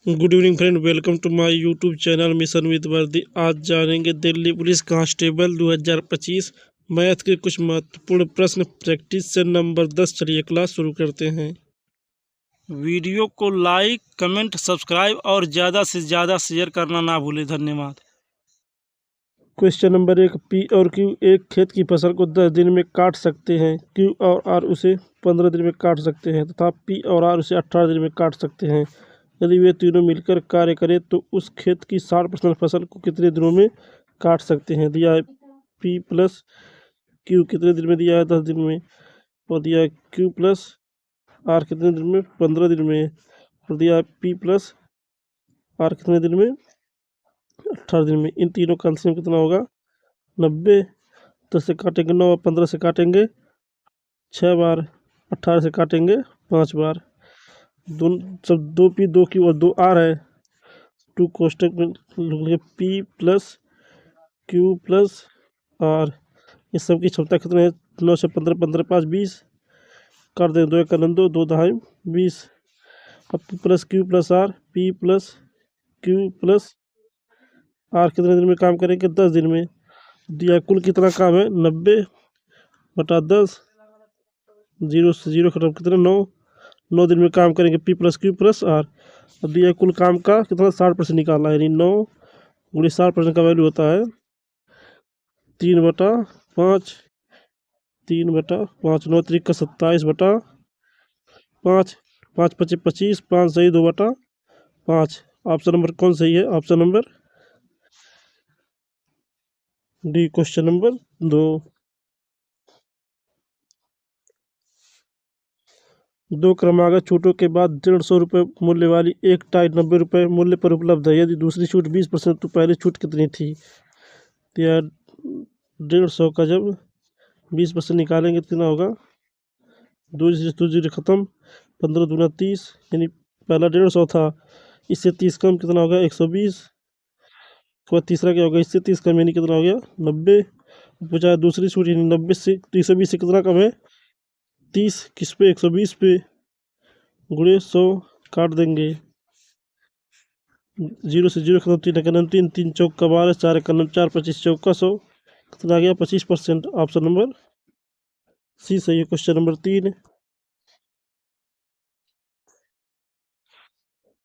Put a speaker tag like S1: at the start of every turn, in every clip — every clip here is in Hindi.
S1: Good evening friend, welcome to my YouTube channel mission with वर्दी। आज जानेंगे दिल्ली पुलिस कांस्टेबल 2025 मैथ के कुछ महत्वपूर्ण प्रश्न प्रैक्टिस से नंबर 10। चलिए क्लास शुरू करते हैं। वीडियो को लाइक, कमेंट, सब्सक्राइब और ज़्यादा से ज़्यादा शेयर करना ना भूलें। धन्यवाद। क्वेश्चन नंबर 1, पी और क्यू एक खेत की फसल को 10 दिन में काट सकते हैं। क्यू और आर उसे 15 दिन में काट सकते हैं तथा पी और आर उसे 18 दिन में काट सकते हैं। यदि वे तीनों मिलकर कार्य करें तो उस खेत की 60% फसल को कितने दिनों में काट सकते हैं। दिया है पी प्लस क्यू कितने दिन में, दिया है 10 दिन में, और दिया है क्यू प्लस आर कितने दिन में, 15 दिन में, और दिया है पी प्लस आर कितने दिन में, 18 दिन में। इन तीनों का एलसीएम कितना होगा, 90। 10 से काटेंगे 9, 15 से काटेंगे 6 बार, 18 से काटेंगे 5 बार। सब 2 पी 2 क्यू और 2 आर है। 2 कोष्टक में लिखेंगे P plus Q plus R. इस सब की क्षमता कितने है, 9 से 15, 15 5 20, काट दें 2 1 2, 2 दहाई 20। अब P plus Q plus R, P plus Q plus R कितने दिन में काम करेंगे, 10 दिन में। दिया कुल कितना काम है, 90/10, 0 से 0 खत्म, कितना 9 दिन में काम करेंगे P plus Q plus R. अब दिया कुल काम का कितना 60% निकालना है, यानी 9 गुणी 60% का वैल्यू होता है 3/5, 3/5, 9 3 का 27/5, 5 25 25, 5 सही 2/5। ऑप्शन नंबर कौन सही है, option number D, question number 2। 2 क्रमागत छूटों के बाद 150 रुपये मूल्य वाली एक टाई 90 रुपये मूल्य पर उपलब्ध है। यदि दूसरी छूट 20% तो पहली छूट कितनी थी। तो यार 150 का जब 20% निकालेंगे कितना होगा, 2 0 खत्म, 15 दूना 30, यानी पहला 150 था, इससे 30 कम कितना होगा, 120। उसके बाद तीसरा क्या होगा, इससे 30 कम यानी कितना हो गया, 90। बचा दूसरी छूट, यानी 90 से 320 से कितना कम है, 30, किस पे, 120 पे, गुणे 100, काट देंगे 0 से 0 खत्म, 3 एकम 3, 3 चौक का 12, 4 एकम 4, 25 चौक का 100, कितना आ गया 25%। ऑप्शन नंबर सी सही है, क्वेश्चन नंबर 3।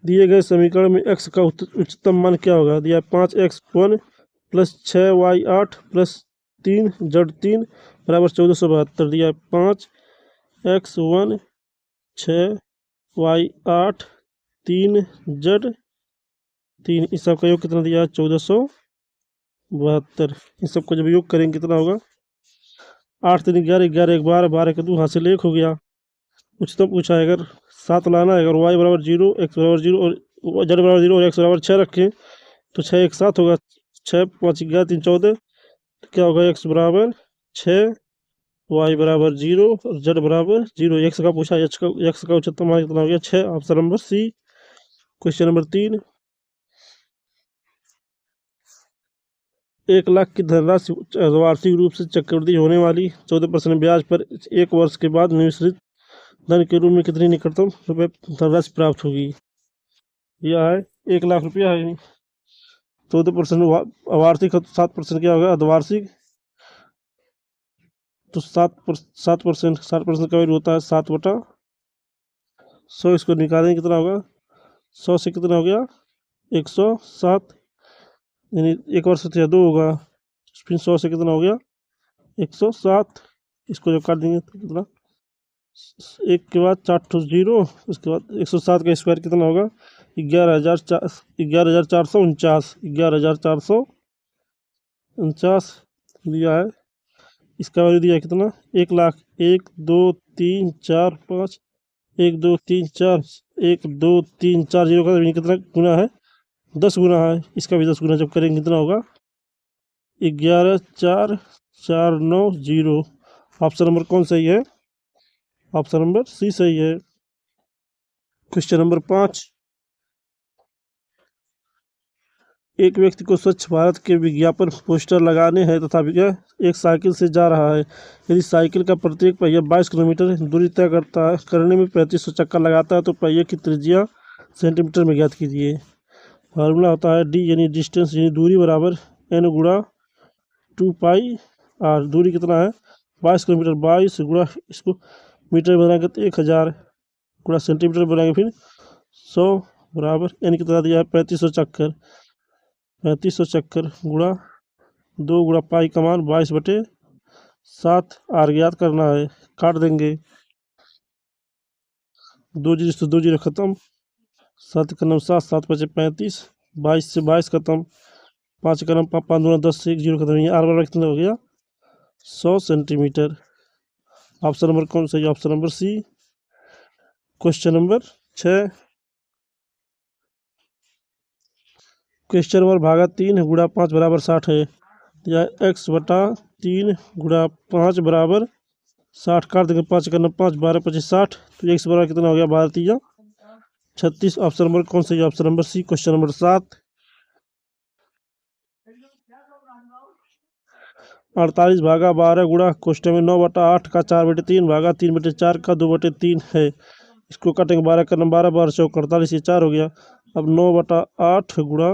S1: दिए गए समीकरण में x का उच्चतम मान क्या होगा। दिया 5x1 plus 6y8 plus 3z3 बराबर 1472। दिया 5x1 6y8 3z3, इस सब का योग कितना दिया है, 1472। इस सब को जब योग करेंगे कितना होगा, 8 3 11, 11 1 12, 12 के 2 हासिल 1 हो गया। उच्चतम पूछा है, अगर 7 लाना है, अगर y बराबर 0, x बराबर 0 और z बराबर 0 और x बराबर 6 रखें तो 6 1 7 होगा, 6 5 11 3 14, तो क्या होगा, x बराबर 6, y बराबर 0 और z बराबर 0। x का पूछा, x का उच्चतम मान कितना हो गया, 6। Option number C, question number 3। 1 lakh की धनराशि वार्षिक रूप से चक्रवृद्धि होने वाली 14% ब्याज पर 1 वर्ष के बाद निश्चित धन के रूप में कितनी निकटतम रुपये धनराशि प्राप्त होगी। यह है 1 लाख रुपया है, 14% वार्षिक, 7% क्या होगा अर्धवार्षिक, तो 7% 60% का वैल्यू होता है 7/100। इसको निकालेंगे कितना होगा, 100 से कितना हो गया, 107, यानी 1 वर्ष से 2 होगा, फिर 100 से कितना हो गया, 107। इसको जब काट देंगे तो कितना, 1 के बाद 4 ठो 0, उसके बाद 107 का स्क्वायर कितना होगा, 11,449, 11,449 दिया है। इसका वैल्यू दिया है कितना, 1 लाख, 1 2 3 4 5, 1 2 3 4, 1 2 3 4 0 का कितना गुना है, 10 गुना है। इसका भी 10 गुना जब करेंगे कितना होगा, 11,449,0। ऑप्शन नंबर कौन सही है, ऑप्शन नंबर सी सही है। Question number 5। एक व्यक्ति को स्वच्छ भारत के विज्ञापन पोस्टर लगाने हैं तथा वह एक साइकिल से जा रहा है। यदि साइकिल का प्रत्येक पहिया 22 किलोमीटर दूरी तय करने में 3500 चक्कर लगाता है तो पहिए की त्रिज्या सेंटीमीटर में ज्ञात कीजिए। फार्मूला होता है डी यानी डिस्टेंस यानी दूरी बराबर एन गुणा 2 पाई आर। दूरी कितना है 22 किलोमीटर। 22 गुणा इसको मीटर में बनाएंगे तो 1000 गुणा सेंटीमीटर बनाएंगे फिर 100 बराबर एन कितना दिया है 3500 चक्कर। 3500 चक्कर गुणा 2 गुणा पाई का मान 22/7 आर ज्ञात करना है। काट देंगे 2 जीरो से 2 जीरो खत्म। 7 का 9 7 7 5 35 22 से 22 खत्म। 5 का 9 5 2 10 से 1 जीरो खत्म। आर बराबर कितना हो गया 100 सेंटीमीटर। ऑप्शन नंबर कौन सा है? Option number C. Question number 6। Question number भागा 3 गुणा 5 बराबर 60 है। या x/3 गुणा 5 बराबर 60। काट देंगे 5 करना 5 12 25 60। तो x बराबर कितना हो गया 12 3 36। ऑप्शन नंबर कौन सा है? Option number C. Question number 7। 48 भागा 12 गुणा क्वेश्चन में 9/8 का 4/3 भागा 3/4 का 2/3 है। इसको काटेंगे 12 करना 12 12 चौक 48 ये 4 हो गया। अब 9/8 गुणा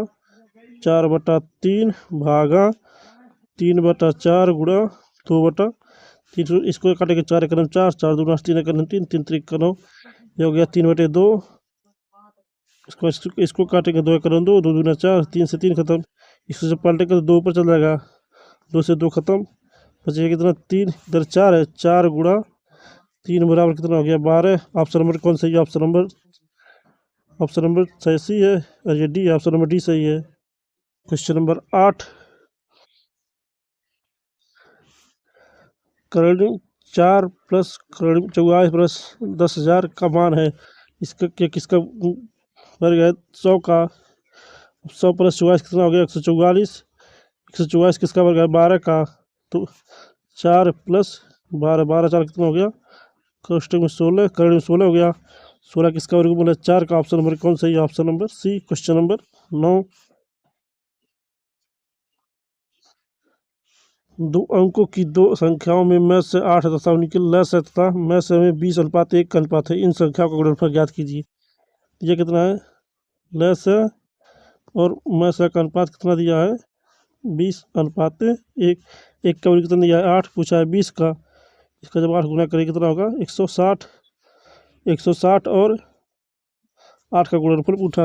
S1: 4/3 भागा 3/4 गुणा 2/3। इसको काटेंगे 4 करम 4 4 दूना 3 करम 3 3 3 का 9 ये हो गया 3/2। इसको काटेंगे 2 करम 2 2 दूना 4 3 से 3 खत्म। इसको से पलटेंगे तो 2 ऊपर चल जाएगा 2 से 2 खत्म। बचेगा कितना 3 इधर 4 है 4 गुणा 3 बराबर कितना हो गया 12। ऑप्शन नंबर कौन सही है? ऑप्शन नंबर सही है और ये डी। ऑप्शन नंबर डी सही है। Question number 8। Crore 4 plus crore 44 plus 10,000 का मान है। इसका किसका वर्ग है 100 का। 100 प्लस 44 कितना हो गया 144। 144 किसका वर्ग है 12 का। तो 4 प्लस 12 12 4 कितना हो गया कोष्टक में 16 करोड़ में 16 हो गया। 16 किसका वर्ग बोला 4 का। ऑप्शन नंबर कौन सही है? Option number C. Question number 9। 2 अंकों की 2 संख्याओं में मैं से 8 तथा उनके लस है तथा मैं से में 20:1 का अनुपात है। इन संख्याओं का गुणनफल ज्ञात कीजिए। ये कितना है लस है और मैं से का अनुपात कितना दिया है 20:1। एक का कितना दिया है 8 पूछा है 20 का। इसका जब 8 गुना करें कितना होगा 160। 160 और 8 का गुणनफल पूछा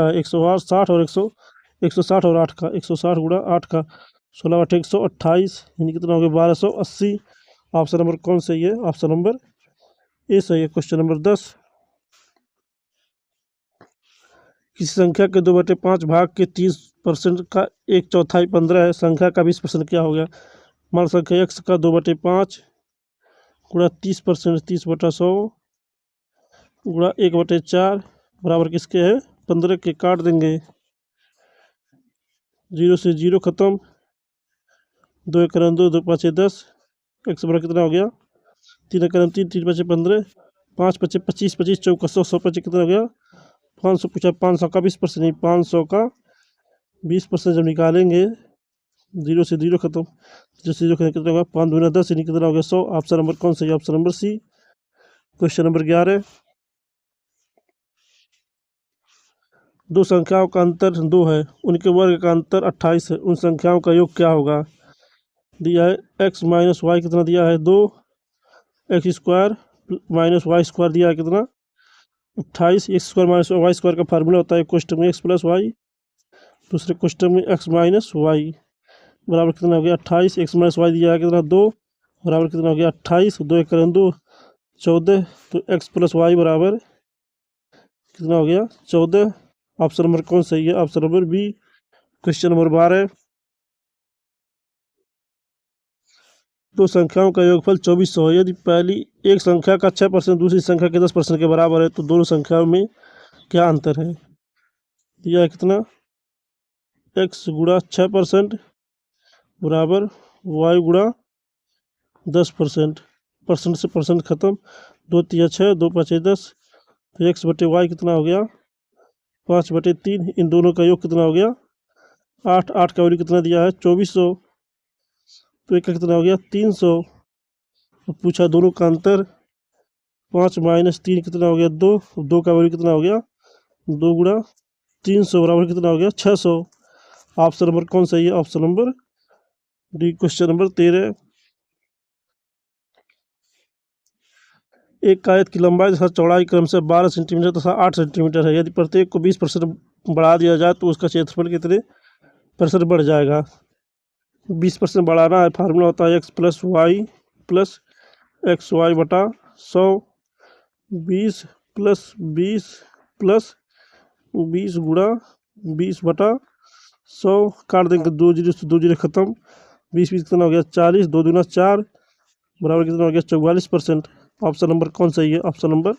S1: है 160 और 160 और 8 का 160 गुणा 8 का 16 8 128 यानी कितना हो गया 1280। ऑप्शन नंबर कौन सही है? ऑप्शन नंबर ए सही है। Question number 10। किसी संख्या के 2/5 भाग के 30% का 1/4 15 है। संख्या का 20% क्या हो गया? मान संख्या x का 2/5 गुणा 30% 30/100 गुणा 1/4 बराबर किसके है 15 के। काट देंगे 0 से 0 खत्म। 2 करम 2 2 5 10। x बराबर कितना हो गया 3 करम 3 3 5 15 5 5 25 25 चौका 100 100 25 कितना हो गया 500 पूछा 500 का 20% नहीं 500 का 20% जब निकालेंगे 0 से 0 खत्म। 0 से 0 खत्म कितना होगा 5 दूना 10 यानी कितना हो गया 100। ऑप्शन नंबर कौन सा है? Option number C. Question number 11। 2 संख्याओं का अंतर 2 है उनके वर्ग का अंतर 28 है। उन संख्याओं का योग क्या होगा? दिया है x माइनस वाई कितना दिया है 2 x square minus y square दिया है कितना 28। X square minus y square का फार्मूला होता है क्वेश्चन में x प्लस वाई। दूसरे क्वेश्चन में x माइनस वाई बराबर कितना हो गया 28। x माइनस वाई दिया है कितना 2 बराबर कितना हो गया 28। 2 एक करें 2 14। तो x प्लस वाई बराबर कितना हो गया 14। ऑप्शन नंबर कौन सही है? Option number B. Question number 12। 2 संख्याओं का योगफल 2400 है। यदि पहली एक संख्या का 6% दूसरी संख्या के 10% के बराबर है तो दोनों संख्याओं में क्या अंतर है? दिया है कितना x गुणा 6% बराबर y गुणा 10%। परसेंट से परसेंट खत्म 2 3 6 2 5 10। तो x/y कितना हो गया 5/3। इन दोनों का योग कितना हो गया 8 8 का वैल्यू कितना दिया है 2400। तो एक का कितना हो गया 300। तो पूछा दोनों का अंतर 5 - 3 कितना हो गया 2। 2 का वैल्यू कितना हो गया 2 गुणा 300 बराबर कितना हो गया 600। ऑप्शन नंबर कौन सही है? Option number D. Question number 13। एक आयत की लंबाई तथा चौड़ाई क्रम से 12 सेंटीमीटर तथा 8 सेंटीमीटर है। यदि प्रत्येक को 20% बढ़ा दिया जाए तो उसका क्षेत्रफल कितने % बढ़ जाएगा? 20% बढ़ाना है, फार्मूला होता है x+y बटा 100। 20 + 20 + 20 गुणा 20 बटा 100। काट देंगे 2 जीरो से 2 जीरो खत्म। 20 20 कितना हो गया 40। 2 दूना 4 बराबर कितना हो गया 44%। ऑप्शन नंबर कौन सही है? Option number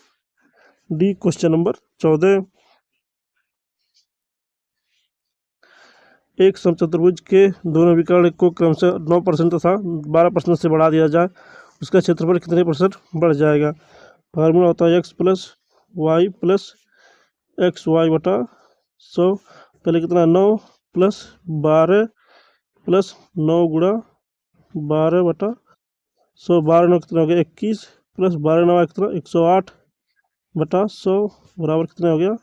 S1: D. Question number 14। एक समचतुर्भुज के दोनों विकर्ण को क्रमशः 9% तथा 12% से बढ़ा दिया जाए, उसका क्षेत्रफल कितने % बढ़ जाएगा? फार्मूला होता है x+y बटा 100। पहले कितना 9 + 12 + 9 गुणा 12 बटा 100। 12 9 कितना हो गया 21 + 12 9 कितना 108 बटा 100 बराबर कितना हो गया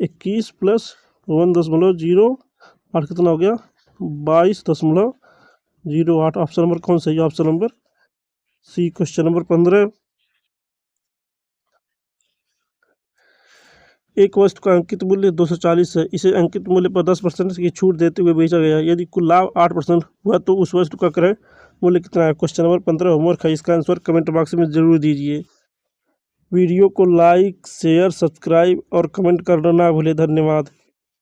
S1: 21 + 1.08 कितना हो गया 22.08। ऑप्शन नंबर कौन सही है? Option number C. Question number 15। एक वस्तु का अंकित मूल्य 240 है। इसे अंकित मूल्य पर 10% की छूट देते हुए बेचा गया। यदि कुल लाभ 8% हुआ तो उस वस्तु का क्रय मूल्य कितना है? क्वेश्चन नंबर 15 होमवर्क है, इसका आंसर कमेंट बॉक्स में जरूर दीजिए। वीडियो को लाइक, शेयर, सब्सक्राइब और कमेंट करना ना भूलें। धन्यवाद।